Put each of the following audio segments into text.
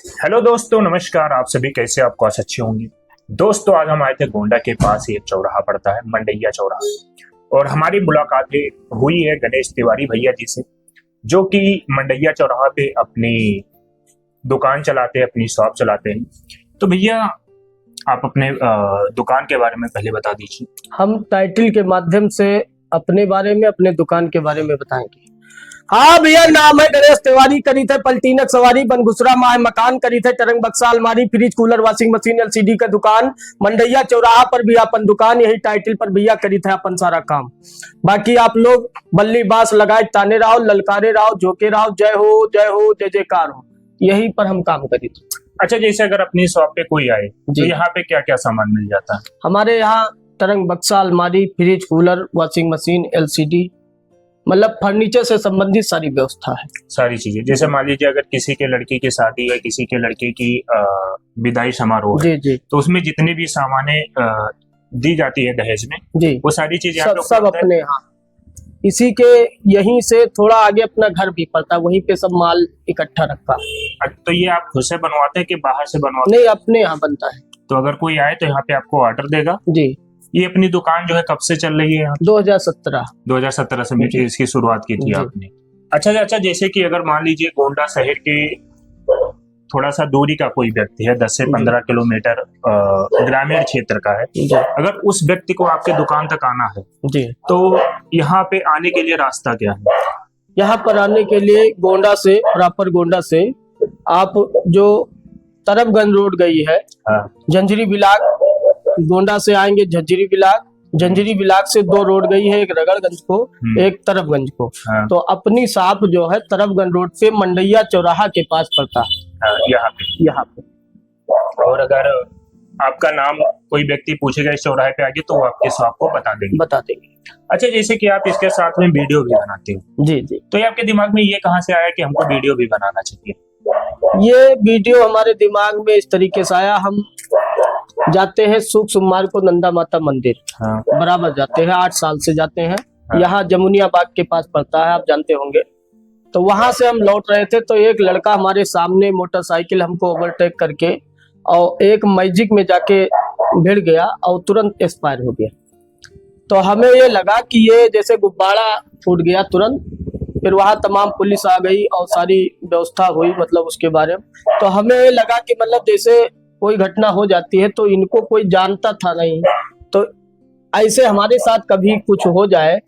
Hello दोस्तों, नमस्कार। आप सभी कैसे? आपको आज अच्छे होंगे। दोस्तों, आज हम आए थे गोंडा के पास ही एक चौराहा पड़ता है, मंडैया चौराहा, और हमारी मुलाकात हुई है गणेश तिवारी भैया जी से, जो कि मंडैया चौराहा पे अपनी दुकान चलाते हैं, अपनी शॉप चलाते हैं। तो भैया, आप अपने दुकान के बारे में पहले बता दीजिए। हम टाइटल के माध्यम से अपने बारे में, अपने दुकान के बारे में बताएंगे। हाँ भैया, नाम है गणेश तिवारी, करी थे पलटीनक सवारी, बनगुसरा माह मकान, करी थे टरंग बक्सा अलमारी, fridge cooler washing machine LCD का दुकान। मंडैया चौराहा पर भी अपन दुकान, यही टाइटल पर भैया करी थे अपन सारा काम। बाकी आप लोग बल्ली बांस लगाए, ताने रहो, ललकारे रहो, झोंके रहो, जय हो जय जयकार हो, यही पर हम काम करी थे। अच्छा, जैसे अगर अपनी शॉप पे कोई आए तो यहाँ पे क्या क्या सामान मिल जाता है? हमारे यहाँ टरंग बक्सा अलमारी, fridge cooler washing machine LCD, मतलब फर्नीचर से संबंधित सारी व्यवस्था है। सारी चीजें, जैसे मान लीजिए अगर किसी के लड़की की शादी है, किसी के लड़के की विदाई समारोह है, जी, तो उसमें जितनी भी सामानें दी जाती है दहेज में, जी, वो सारी चीजें सब अपने यहाँ। इसी के यहीं से थोड़ा आगे अपना घर भी पड़ता है, वहीं पे सब माल इकट्ठा रखा। तो ये आप खुद से बनवाते हैं कि बाहर से बनवाते नहीं, अपने यहाँ बनता है। तो अगर कोई आए तो यहाँ पे आपको ऑर्डर देगा? जी। ये अपनी दुकान जो है कब से चल रही है यहाँ? 2017 से मिली इसकी शुरुआत की थी आपने। अच्छा, जैसे कि अगर मान लीजिए गोंडा शहर के थोड़ा सा दूरी का कोई व्यक्ति है, 10 से 15 किलोमीटर ग्रामीण क्षेत्र का है, अगर उस व्यक्ति को आपके दुकान तक आना है जी, तो यहाँ पे आने के लिए रास्ता क्या है? यहाँ पर आने के लिए गोंडा से, प्रॉपर गोंडा से आप जो तरफगंज रोड गई है, जंजरी बिलाग, गोंडा से आएंगे झज्जरी बिलाग, जंजरी बिलाग से 2 रोड गई है, एक रगड़गंज को, एक तरफगंज को। तो अपनी शॉप जो है तरफगंज रोड पे मंडैया चौराहा के पास पड़ता है, यहाँ पे। और अगर आपका नाम कोई व्यक्ति पूछेगा इस चौराहे पे आगे, तो वो आपके शॉप को बता देंगे। अच्छा, जैसे कि आप इसके साथ में वीडियो भी बनाते हो। जी, तो ये आपके दिमाग में ये कहाँ से आया कि हमको वीडियो भी बनाना चाहिए? ये वीडियो हमारे दिमाग में इस तरीके से आया, हम जाते हैं सुख सोमवार को नंदा माता मंदिर, बराबर जाते हैं, 8 साल से जाते हैं। यहाँ जमुनिया बाग के पास पड़ता है, आप जानते होंगे। तो वहां से हम लौट रहे थे तो एक लड़का हमारे सामने मोटरसाइकिल हमको ओवरटेक करके और एक मैजिक में जाके भिड़ गया और तुरंत एक्सपायर हो गया। तो हमें ये लगा कि ये जैसे गुब्बारा फूट गया तुरंत। फिर वहां तमाम पुलिस आ गई और सारी व्यवस्था हुई, मतलब उसके बारे में। तो हमें ये लगा कि मतलब जैसे कोई घटना हो जाती है तो इनको कोई जानता था नहीं, तो ऐसे हमारे साथ कभी कुछ हो जाए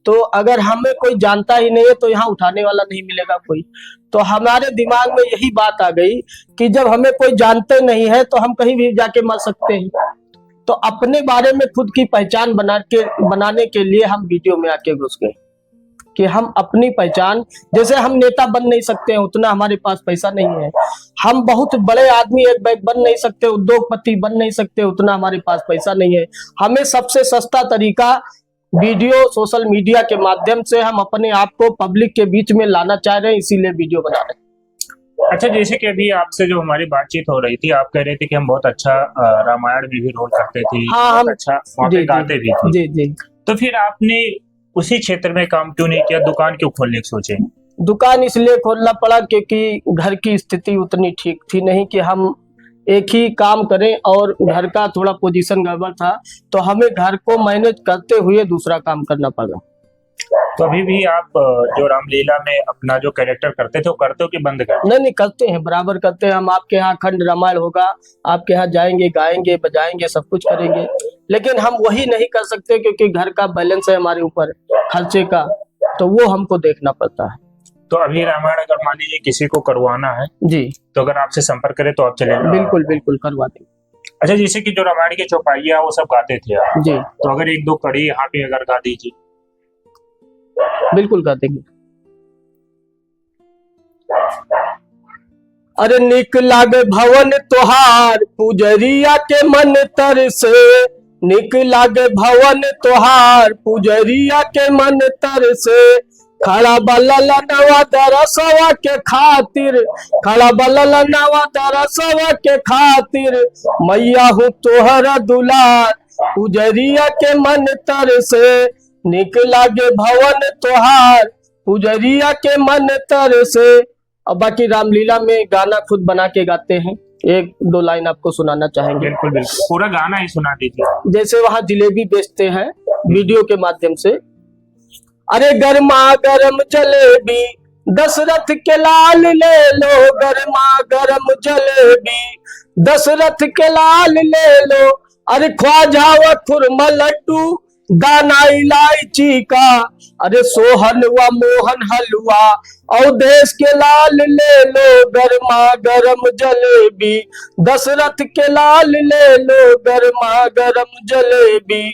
तो अगर हमें कोई जानता ही नहीं है तो यहाँ उठाने वाला नहीं मिलेगा कोई। तो हमारे दिमाग में यही बात आ गई कि जब हमें कोई जानते नहीं है तो हम कहीं भी जाके मर सकते हैं। तो अपने बारे में खुद की पहचान बनाने के लिए हम वीडियो में आके घुस गए कि हम अपनी पहचान, जैसे हम नेता बन नहीं सकते हैं उतना हमारे पास पैसा नहीं है, हम बहुत बड़े आदमी एक बैग बन नहीं सकते, उद्योगपति बन नहीं सकते उतना हमारे पास पैसा नहीं है। हमें सबसे सस्ता तरीका वीडियो, सोशल मीडिया के माध्यम से हम अपने आप को पब्लिक के बीच में लाना चाह रहे हैं, इसीलिए वीडियो बना रहे हैं। अच्छा, जैसे कि अभी आपसे जो हमारी बातचीत हो रही थी, आप कह रहे थे कि हम बहुत अच्छा रामायण में भी रोल करते थे। हाँ, हम अच्छा गाते भी थे। जी। तो फिर आपने उसी क्षेत्र में काम क्यों नहीं किया? दुकान क्यों खोलने की सोचे? दुकान इसलिए खोलना पड़ा क्योंकि घर की स्थिति उतनी ठीक थी नहीं कि हम एक ही काम करें, और घर का थोड़ा पोजीशन गड़बड़ था, तो हमें घर को मैनेज करते हुए दूसरा काम करना पड़ा। तो अभी भी आप जो रामलीला में अपना जो कैरेक्टर करते थे वो करते हो कि बंद कर? नहीं, करते हैं, बराबर करते हैं। हम आपके यहाँ अखंड रामायण होगा, आपके यहाँ जाएंगे, गाएंगे, बजाएंगे, सब कुछ करेंगे, लेकिन हम वही नहीं कर सकते क्योंकि घर का बैलेंस है हमारे ऊपर खर्चे का, तो वो हमको देखना पड़ता है। तो अभी रामायण अगर मान लीजिए किसी को करवाना है जी, तो अगर आपसे संपर्क करे तो आप चलेंगे? बिल्कुल करवा देंगे। अच्छा, जैसे कि जो रामायण की चौपाइयाँ वो सब गाते थे आप, जी, तो अगर 1-2 कड़ी यहाँ पे अगर गा दीजिए? बिल्कुल कर देंगे। अरे निक लागे भवन तोहार, पुजरिया के मन तर से, निक लागे भवन तोहार, पुजरिया के मन तर से, खड़ा बल्ला नवा दरसवा के खातिर, खड़ा बल्ला नवा दरसवा के खातिर, मैया हूँ तोहरा दुलार, पुजरिया के मन तर से, निक लागे भवन तोहार, पुजरिया के मन तर से, और बाकी रामलीला में गाना खुद बना के गाते हैं। एक दो लाइन आपको सुनाना चाहेंगे। बिल्कुल बिल्कुल, पूरा गाना ही सुना दीजिए। जैसे वहाँ जिलेबी बेचते हैं वीडियो के माध्यम से। अरे गर्मा गर्म जलेबी दशरथ के लाल ले लो, गर्मा गर्म जलेबी दशरथ के लाल ले लो। अरे ख्वाजा व खुरमा लड्डू दाना इलायची का, अरे सोहन व मोहन हलवा और देश के लाल ले लो, गर्मा गर्म जलेबी दशरथ के लाल ले लो, गर्मा गर्म जलेबी।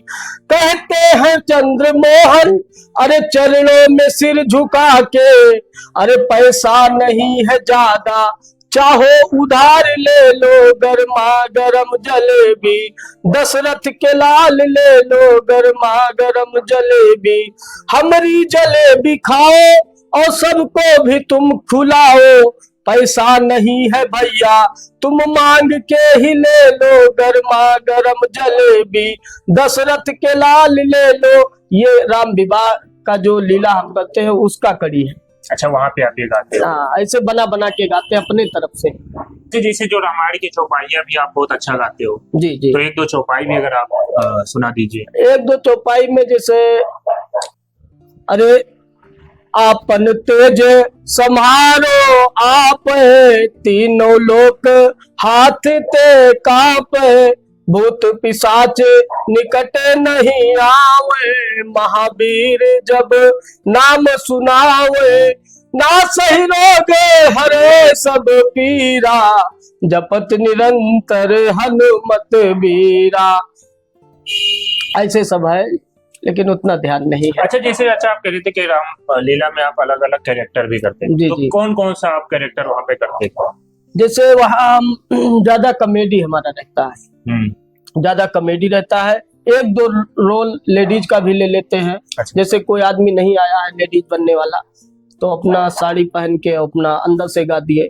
कहते हैं चंद्र मोहन अरे चरणों में सिर झुका के, अरे पैसा नहीं है ज्यादा चाहो उधार ले लो, गर्मा गर्म जलेबी दशरथ के लाल ले लो, गर्मा गर्म जलेबी। हमारी जलेबी खाओ और सबको भी तुम खिलाओ, पैसा नहीं है भैया तुम मांग के ही ले लो, गर्मा गर्म जलेबी दशरथ के लाल ले लो। ये राम विवाह का जो लीला हम करते हैं उसका कड़ी है। अच्छा, वहाँ पे आप ये गाते हैं? हाँ, ऐसे बना बना के गाते हैं अपने तरफ से। तो जैसे जो रामायण की चौपाइयाँ भी आप बहुत अच्छा गाते हो, जी जी। तो एक दो चौपाई भी अगर आप सुना दीजिए। एक दो चौपाई में जैसे अरे आपन तेज समारो आप है, तीनों लोक हाथ ते काप है, भूत पिशाच निकट नहीं आवे, महावीर जब नाम सुनावे, ना सही रोग हरे सब पीरा, जपत निरंतर हनुमत बीरा। ऐसे सब है लेकिन उतना ध्यान नहीं है। अच्छा, जैसे अच्छा आप कह रहे थे कि राम लीला में आप अलग अलग कैरेक्टर भी करते हैं, जी, तो जी। कौन कौन सा आप कैरेक्टर वहाँ पे करते हैं? जैसे वहाँ ज्यादा कॉमेडी हमारा रहता है, ज्यादा कॉमेडी रहता है। एक दो रोल लेडीज का भी ले लेते हैं। अच्छा। जैसे कोई आदमी नहीं आया है लेडीज बनने वाला तो अपना साड़ी पहन के अपना अंदर से गा दिए,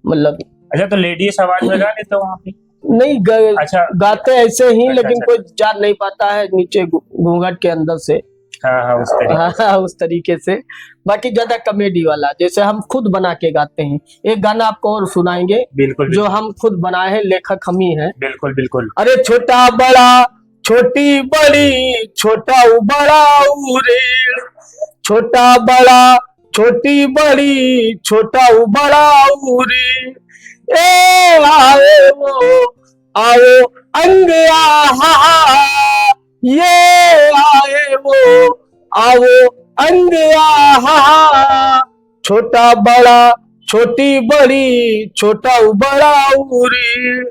मतलब। अच्छा, तो लेडीज आवाज में गा लेते हो वहाँ पे? नहीं अच्छा, गाते ऐसे ही, अच्छा, लेकिन अच्छा। कोई जान नहीं पाता है नीचे घूंघट के अंदर से। हाँ हाँ, उस तरीके। हाँ, उस तरीके से। बाकी ज्यादा कॉमेडी वाला जैसे हम खुद बना के गाते हैं। एक गाना आपको और सुनाएंगे बिल्कुल जो हम खुद बनाए हैं, लेखक हम ही हैं। बिल्कुल बिल्कुल। अरे छोटा बड़ा छोटी बड़ी छोटा बड़ा उरेड़, छोटा बड़ा छोटी बड़ी छोटा बड़ा उरेड़, ए आए वो आओ अंग आहा, ये आए वो आओ अंग आहा, छोटा बड़ा छोटी बड़ी छोटा बड़ा उरेड़,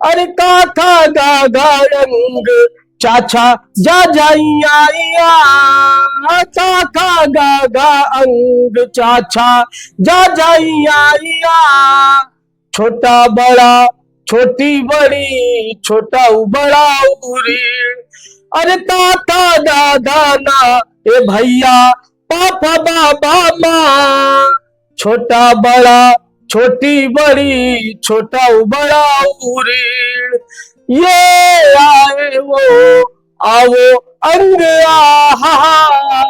अरे काका गागा रंग चाचा जा जाइया, काका गागा अंग चाचा जा जाइया, छोटा बड़ा छोटी बड़ी छोटा बड़ा उरेड़, अरे ताता दादा ना ए भैया पापा बाबा माँ, छोटा बड़ा छोटी बड़ी छोटा बड़ा उरेड़, ये आए वो आओ अंग आहा,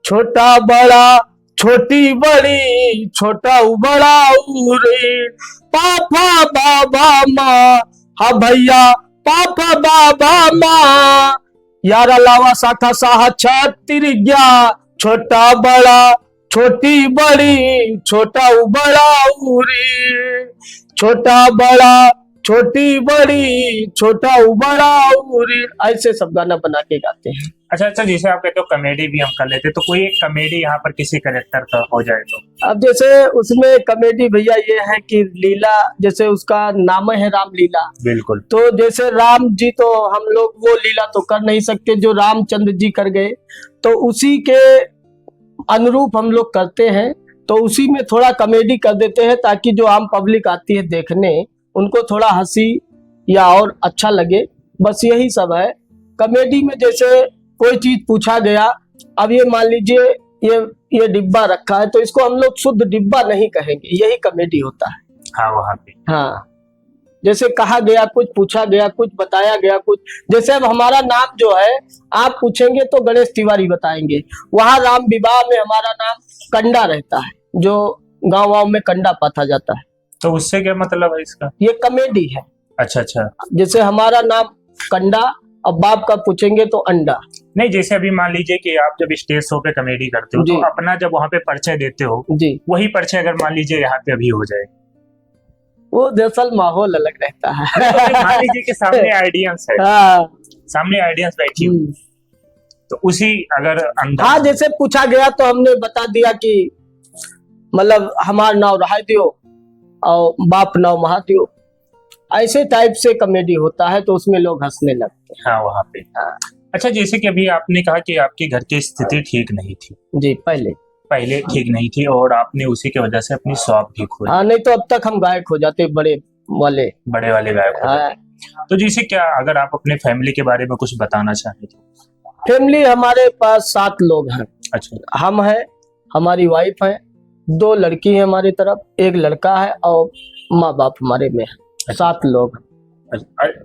छोटा बड़ा छोटी बड़ी छोटा बड़ा उरेड़, पापा बाबा माँ, हाँ भैया पापा बाबा माँ, यार अलावा शाखा साहा छत्रिज्ञा, छोटा बड़ा छोटी बड़ी छोटा बड़ा उरेड़, छोटा बड़ा छोटी बड़ी छोटा बड़ा उरेड़। ऐसे सब गाना बना के गाते हैं। अच्छा अच्छा, जैसे आप कहते हो कॉमेडी भी हम कर लेते हैं, तो कोई एक कॉमेडी यहाँ पर किसी कैरेक्टर का हो जाए तो? अब जैसे उसमें कॉमेडी भैया ये है कि लीला, जैसे उसका नाम है रामलीला, बिल्कुल। तो जैसे राम जी तो हम लोग वो लीला तो कर नहीं सकते जो रामचंद्र जी कर गए, तो उसी के अनुरूप हम लोग करते हैं। तो उसी में थोड़ा कॉमेडी कर देते हैं ताकि जो आम पब्लिक आती है देखने उनको थोड़ा हंसी या और अच्छा लगे, बस यही सब है। कॉमेडी में जैसे कोई चीज पूछा गया, अब ये मान लीजिए ये डिब्बा रखा है तो इसको हम लोग शुद्ध डिब्बा नहीं कहेंगे, यही कॉमेडी होता है। हाँ, वहाँ पे हाँ, जैसे कहा गया कुछ, पूछा गया कुछ, बताया गया कुछ। जैसे अब हमारा नाम जो है आप पूछेंगे तो गणेश तिवारी बताएंगे, वहां राम विवाह में हमारा नाम कंडा रहता है, जो गाँव वाँव में कंडा पाथा जाता है। तो उससे क्या मतलब है इसका? ये कॉमेडी है। अच्छा अच्छा। जैसे हमारा नाम कंडा, अब बाप का पूछेंगे तो अंडा। नहीं, जैसे अभी मान लीजिए कि आप जब स्टेज शो पे कॉमेडी करते हो जी। तो अपना जब वहाँ पे परिचय देते हो जी, वही परिचय अगर मान लीजिए यहाँ पे अभी हो जाए वो दरअसल माहौल अलग रहता है। तो फिर मान लीजिए कि सामने ऑडियंस है, हाँ। सामने ऑडियंस बैठी हुई, तो उसी अगर अंदाज हाँ, जैसे पूछा गया तो हमने बता दिया कि मतलब हमार नाव रहा दियो और बाप नाव महा दियो, ऐसे टाइप से कॉमेडी होता है तो उसमें लोग हंसने लगते हैं। हाँ वहाँ पे। अच्छा, जैसे कि अभी आपने कहा कि आपके घर की स्थिति ठीक नहीं थी, जी, पहले ठीक नहीं थी और आपने उसी की वजह से अपनी शॉप भी खोली। हाँ, नहीं तो अब तक हम गायक हो जाते बड़े वाले गायक हो हाँ। जाते। तो जैसे क्या अगर आप अपने फैमिली के बारे में कुछ बताना चाहें तो? फैमिली हमारे पास 7 लोग हैं। अच्छा। हम हैं, हमारी वाइफ है, 2 लड़की हैं हमारी तरफ, 1 लड़का है और माँ बाप हमारे में है। 7 लोग।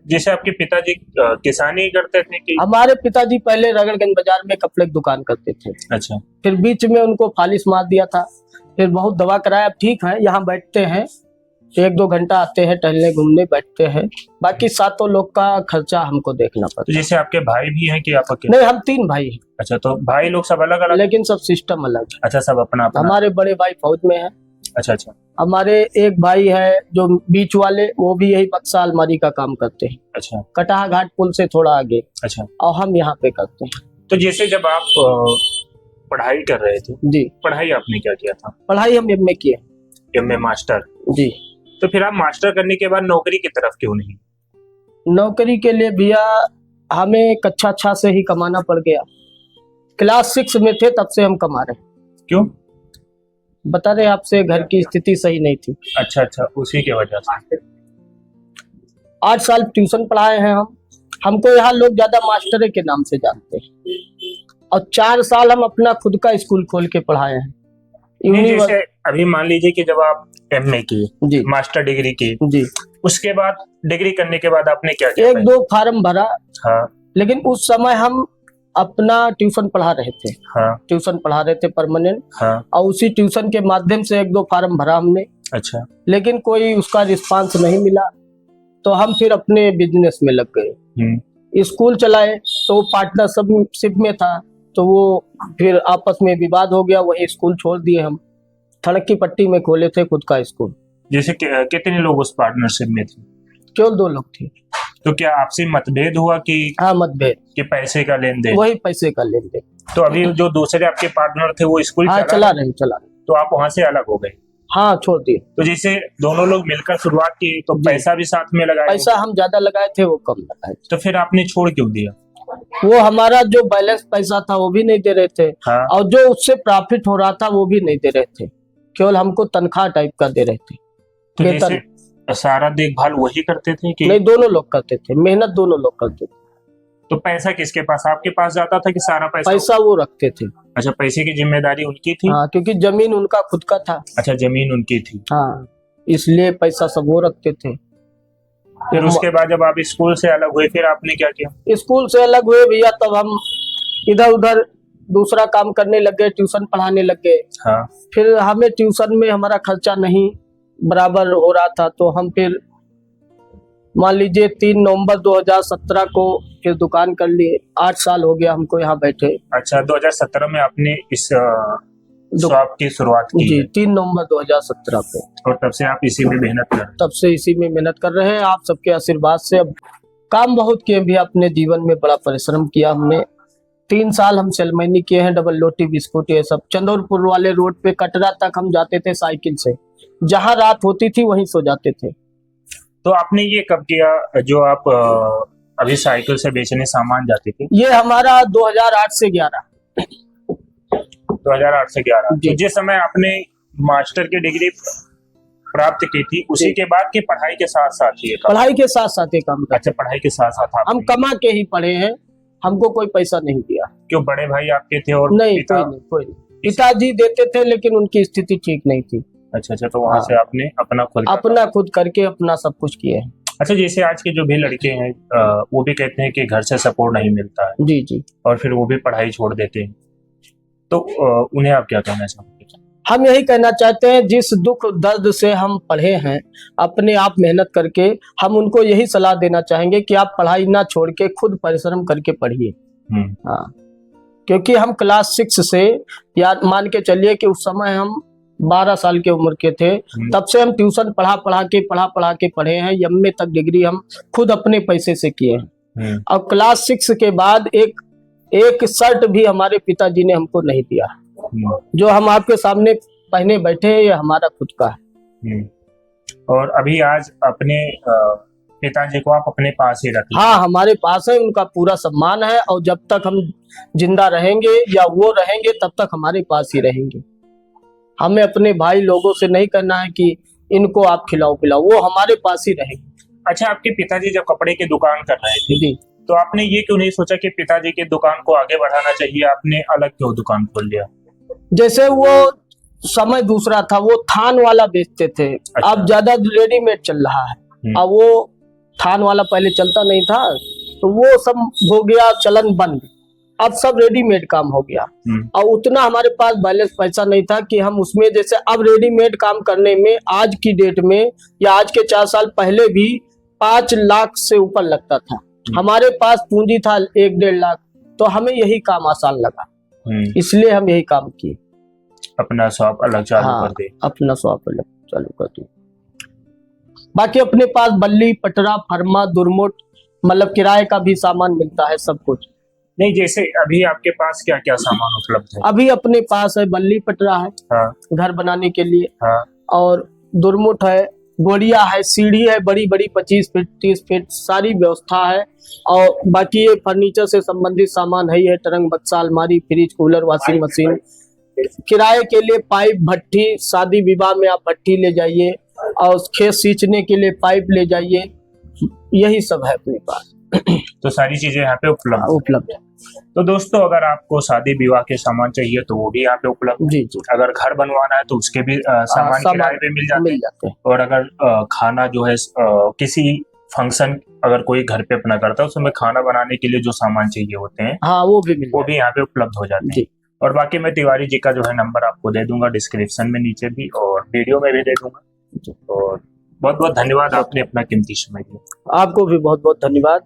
जैसे आपके पिताजी किसानी करते थे कि? हमारे पिताजी पहले रगड़गंज बाजार में कपड़े की दुकान करते थे। अच्छा। फिर बीच में उनको फालिश मार दिया था, फिर बहुत दवा कराया, अब ठीक है, यहाँ बैठते हैं, 1-2 घंटा आते हैं टहलने घूमने, बैठते हैं, बाकी 7 लोग का खर्चा हमको देखना पड़ता। तो जैसे आपके भाई भी हैं कि आप अकेले? नहीं, हम 3 भाई हैं। अच्छा, तो भाई लोग सब अलग अलग? लेकिन सब सिस्टम अलग है। अच्छा, सब अपना अपना। हमारे बड़े भाई फौज में है। अच्छा अच्छा। हमारे एक भाई है जो बीच वाले, वो भी यही बक्सा अलमारी का काम करते हैं। अच्छा। कटाह घाट पुल से थोड़ा आगे। अच्छा। और हम यहाँ पे करते हैं। तो जैसे जब आप पढ़ाई कर रहे थे, जी, पढ़ाई आपने क्या किया था? पढ़ाई हम एमए किए। MA master? जी। तो फिर आप मास्टर करने के बाद नौकरी की तरफ क्यों नहीं? नौकरी के लिए भैया हमें कक्षा 6 से ही कमाना पड़ गया। क्लास 6 में थे तब से हम कमा रहे हैं। क्यों? बता रहे आपसे, घर की स्थिति सही नहीं थी। अच्छा अच्छा, उसी के वजह से। 8 साल ट्यूशन पढ़ाए हैं हम। हमको यहाँ लोग ज्यादा मास्टरे के नाम से जानते हैं। और 4 साल हम अपना खुद का स्कूल खोल के पढ़ाए हैं। जैसे अभी मान लीजिए कि जब आप एमए की, जी, मास्टर डिग्री की, जी, उसके बाद डिग्री करने के बाद आपने क्या किया? 1-2 फार्म भरा। हाँ। लेकिन उस समय हम अपना ट्यूशन पढ़ा रहे थे। हाँ। ट्यूशन पढ़ा रहे थे परमानेंट। हाँ। और उसी ट्यूशन के माध्यम से 1-2 फार्म भरा हमने। अच्छा। लेकिन कोई उसका रिस्पांस नहीं मिला तो हम फिर अपने बिजनेस में लग गए। स्कूल चलाए तो पार्टनरशिप में था, तो वो फिर आपस में विवाद हो गया, वही स्कूल छोड़ दिए हम। सड़क की पट्टी में खोले थे खुद का स्कूल। जैसे कितने लोग उस पार्टनरशिप में थे? केवल 2 लोग थे। तो क्या आपसी मतभेद हुआ कि? हाँ, मतभेद। कि पैसे का लेन देन? वही पैसे का लेन देन। तो अभी जो दूसरे आपके पार्टनर थे वो स्कूल हाँ, चला रहे। तो आप वहाँ से अलग हो गए? हाँ, छोड़ दिए। तो जैसे दोनों लोग मिलकर शुरुआत की तो पैसा भी साथ में लगाए? पैसा हम ज्यादा लगाए थे, वो कम लगाए। तो फिर आपने छोड़ क्यों दिया? वो हमारा जो बैलेंस पैसा था वो भी नहीं दे रहे थे। हाँ। और जो उससे प्रॉफिट हो रहा था वो भी नहीं दे रहे थे, केवल हमको तनख्वाह टाइप का दे रहे थे। तो जैसे सारा देखभाल वही करते थे कि? नहीं, दोनों लोग करते थे, मेहनत दोनों लोग करते थे। तो पैसा किसके पास, आपके पास जाता था कि सारा पैसा वो रखते थे। अच्छा, पैसे की जिम्मेदारी उनकी थी? हाँ, क्योंकि जमीन उनका खुद का था। अच्छा, जमीन उनकी थी। हाँ, इसलिए पैसा सब वो रखते थे। फिर उसके बाद जब आप स्कूल से अलग हुए फिर आपने क्या किया? स्कूल से अलग हुए भैया तब हम इधर उधर दूसरा काम करने लग गए, ट्यूशन पढ़ाने लग गए। हाँ। फिर हमें ट्यूशन में हमारा खर्चा नहीं बराबर हो रहा था, तो हम फिर मान लीजिए 3 नवंबर 2017 को फिर दुकान कर लिए। 8 साल हो गया हमको यहाँ बैठे। अच्छा, 2017 में आपने इस शॉप की शुरुआत की? जी, 3 नवंबर 2017 पे। और तब से आप इसी में मेहनत कर रहे हैं? तब से इसी में मेहनत कर रहे हैं, आप सबके आशीर्वाद से। अब काम बहुत किए भी, अपने जीवन में बड़ा परिश्रम किया हमने। 3 साल हम सेलमैनी किए हैं, डबल रोटी बिस्कुट ये सब। चंदौरपुर वाले रोड पे कटरा तक हम जाते थे साइकिल से, जहाँ रात होती थी वहीं सो जाते थे। तो आपने ये कब किया जो आप अभी साइकिल से बेचने सामान जाते थे? ये हमारा 2008 से 11। 2008 से 11। तो जिस समय आपने मास्टर की डिग्री प्राप्त की थी उसी के बाद की पढ़ाई के साथ साथ ही? पढ़ाई के साथ साथ ही काम। अच्छा, पढ़ाई के साथ साथ हम कमा के ही पढ़े हैं, हमको कोई पैसा नहीं दिया। क्यों, बड़े भाई आपके थे? और नहीं, कोई नहीं। पिताजी देते थे लेकिन उनकी स्थिति ठीक नहीं थी। अच्छा, तो वहाँ से आपने अपना खुद करके अपना सब कुछ किए हैं। अच्छा, जैसे आज के जो भी लड़के हैं वो भी कहते हैं कि घर से सपोर्ट नहीं मिलता है। जी जी। और फिर वो भी पढ़ाई छोड़ देते हैं, तो उन्हें आप क्या कहना चाहोगे? हम यही कहना चाहते हैं, जिस दुख दर्द से हम पढ़े हैं अपने आप मेहनत करके, हम उनको यही सलाह देना चाहेंगे कि आप पढ़ाई ना छोड़ के खुद परिश्रम करके पढ़िए। हाँ, क्योंकि हम क्लास 6 से, याद मान के चलिए कि उस समय हम 12 साल की उम्र के थे, तब से हम ट्यूशन पढ़ा पढ़ा के पढ़े हैं। एमए तक डिग्री हम खुद अपने पैसे से किए हैं। और क्लास 6 के बाद एक शर्ट भी हमारे पिताजी ने हमको नहीं दिया। जो हम आपके सामने पहने बैठे हैं, ये हमारा खुद का है। और अभी आज अपने पिताजी को आप अपने पास ही रखिए। हाँ, हमारे पास है, उनका पूरा सम्मान है, और जब तक हम जिंदा रहेंगे या वो रहेंगे तब तक हमारे पास ही रहेंगे। हमें अपने भाई लोगों से नहीं करना है कि इनको आप खिलाओ पिलाओ, वो हमारे पास ही रहेंगे। अच्छा, आपके पिताजी जब कपड़े की दुकान कर रहे थे जी, तो आपने ये क्यों नहीं सोचा कि पिताजी की दुकान को आगे बढ़ाना चाहिए, आपने अलग क्यों दुकान खोल लिया? जैसे वो समय दूसरा था, वो थान वाला बेचते थे। अच्छा। अब ज्यादा रेडीमेड चल रहा है। अब वो थान वाला पहले चलता नहीं था, तो वो सब हो गया, चलन बंद। अब सब रेडीमेड काम हो गया, और उतना हमारे पास बैलेंस पैसा नहीं था कि हम उसमें, जैसे अब रेडीमेड काम करने में आज की डेट में या आज के 4 साल पहले भी 5 लाख से ऊपर लगता था। हमारे पास पूंजी था 1-1.5 लाख, तो हमें यही काम आसान लगा, इसलिए हम यही काम किए। अपना शॉप अलग चालू कर दे। अपना शॉप अलग चालू कर दिए। बाकी अपने पास बल्ली, पटरा, फरमा, दुरमुट, मतलब किराए का भी सामान मिलता है, सब कुछ। नहीं, जैसे अभी आपके पास क्या क्या सामान उपलब्ध है? अभी अपने पास है बल्ली, पटरा है, हाँ, घर बनाने के लिए, हाँ, और दुरमुट है, गोड़िया है, सीढ़ी है, बड़ी बड़ी 25 फीट 30 फीट सारी व्यवस्था है। और बाकी ये फर्नीचर से संबंधित सामान है, ये टरंग, बक्सा, अलमारी, फ्रिज, कूलर, वॉशिंग मशीन। किराए के लिए पाइप, भट्टी, शादी विवाह में आप भट्टी ले जाइए, और खेत सींचने के लिए पाइप ले जाइए, यही सब है अपने पास। तो सारी चीजें यहाँ पे उपलब्ध है। तो दोस्तों, अगर आपको शादी विवाह के सामान चाहिए तो वो भी यहाँ पे उपलब्ध जी है। जी, अगर घर बनवाना है तो उसके भी सामान किराए पे मिल जाते हैं। और अगर खाना जो है किसी फंक्शन अगर कोई घर पे अपना करता है, उसमें खाना बनाने के लिए जो सामान चाहिए होते हैं, हाँ, वो भी यहाँ पे उपलब्ध हो जाते हैं। और बाकी मैं तिवारी जी का जो है नंबर आपको दे दूंगा डिस्क्रिप्शन में नीचे भी, और वीडियो में भी दे दूंगा। और बहुत बहुत धन्यवाद, आपने अपना कीमती समय दिया। आपको भी बहुत बहुत धन्यवाद।